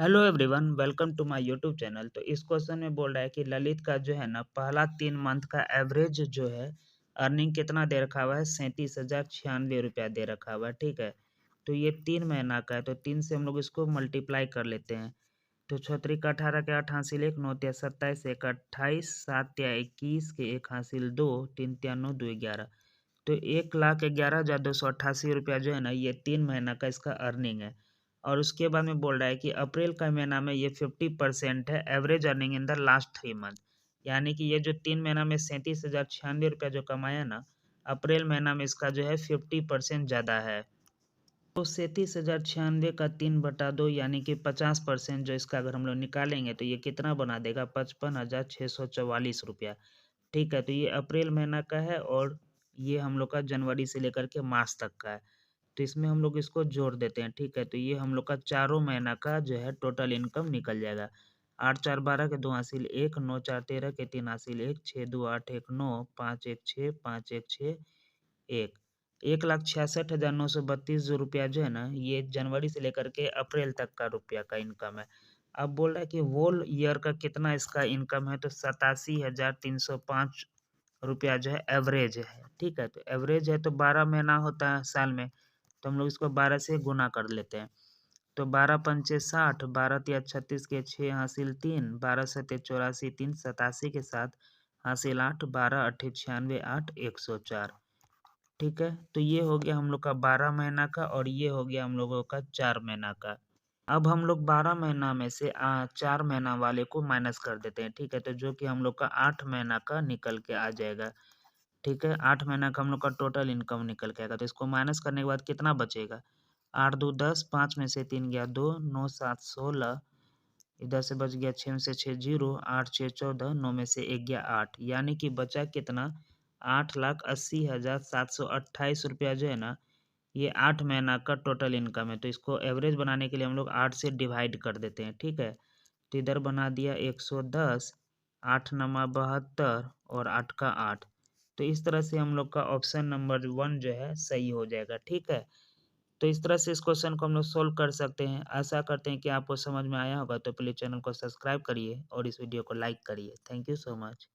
Hello everyone, welcome to my YouTube channel. तो इस question में बोल रहा है कि ललित का जो है ना पहला 3 मंथ का एवरेज जो है अर्निंग कितना दे रखा हुआ है, 37,096 रुपया दे रखा हुआ है। ठीक है, तो ये 3 महीना का है, तो 3 से हम लोग इसको मल्टीप्लाई कर लेते हैं। तो 6 3 का 18 के 8 हासिल 1, 9 तिया 27, 1 28, 7 तिया 21 के 1 हासिल 2, 3 तिया 9, 2 11। तो 1,11,288 रुपया जो है ना ये 3 महीना का इसका अर्निंग है। और उसके बाद में बोल रहा है कि अप्रैल का महीना में ये 50% है average earning in the last 3 month. यानी कि ये जो 3 महीना में 37,096 रुपया जो कमाया ना, अप्रैल महीना में इसका जो है 50% ज़्यादा है। तो 37,096 का 3/2 यानी कि 50% जो इसका अगर हम लोग निकालेंगे तो ये कितना बना देगा, 55,644 रुपया। ठीक है, तो ये अप्रैल महीना का है और ये हम लोग का जनवरी से लेकर के मार्च तक का है। तो इसमें हम लोग इसको जोड़ देते हैं। ठीक है, तो ये हम लोग का चारों महीना का जो है टोटल इनकम निकल जाएगा। 8 4 12 के 2 हासिल 1, 9 4 13 के 3 हासिल 1, 6 2 8 1 9, 5 1 6, 5 1 6 1, 1,66,932 जो रुपया जो है ना ये जनवरी से लेकर के अप्रैल तक का रुपया का इनकम है। अब बोल रहा है कि होल ईयर का कितना इसका इनकम है, तो 87,305 रुपया जो है एवरेज है। ठीक है, तो एवरेज है तो 12 महीना होता है साल में, तो हम लोग इसको 12 से गुना कर लेते हैं। तो 12 पंचे 60, 12 तिया 36 के 6 हासिल 3, 12 सते 84, 3 87 के 7 हासिल 8, 12 8 96 8 104। ठीक है, तो ये हो गया हम लोग का 12 महीना का और ये हो गया हम लोगों का 4 महीना का। अब हम लोग 12 महीना में से 4 महीना वाले को माइनस कर देते हैं। ठीक है, तो जो कि हम लोग का 8 महीना का निकल के आ जाएगा। ठीक है, 8 महीना का हम लोग का टोटल इनकम निकल के आएगा। तो इसको माइनस करने के बाद कितना बचेगा, 8 2 10, 5 में से 3 गया 2, 9 7 16, इधर से बच गया 6 में से 6 0, 8 6 14, 9 में से 1 गया 8, यानी कि बचा कितना, 8,80,728 रुपया जो है ना ये 8 महीना का टोटल इनकम है। तो इसको एवरेज बनाने के लिए हम लोग 8 से डिवाइड कर देते हैं। ठीक है, तो इधर बना दिया 110, 8 नमा 72 और 8 का 8। तो इस तरह से हम लोग का ऑप्शन नंबर 1 जो है सही हो जाएगा। ठीक है, तो इस तरह से इस क्वेश्चन को हम लोग सोल्व कर सकते हैं। आशा करते हैं कि आपको समझ में आया होगा। तो प्लीज़ चैनल को सब्सक्राइब करिए और इस वीडियो को लाइक करिए। Thank you so much.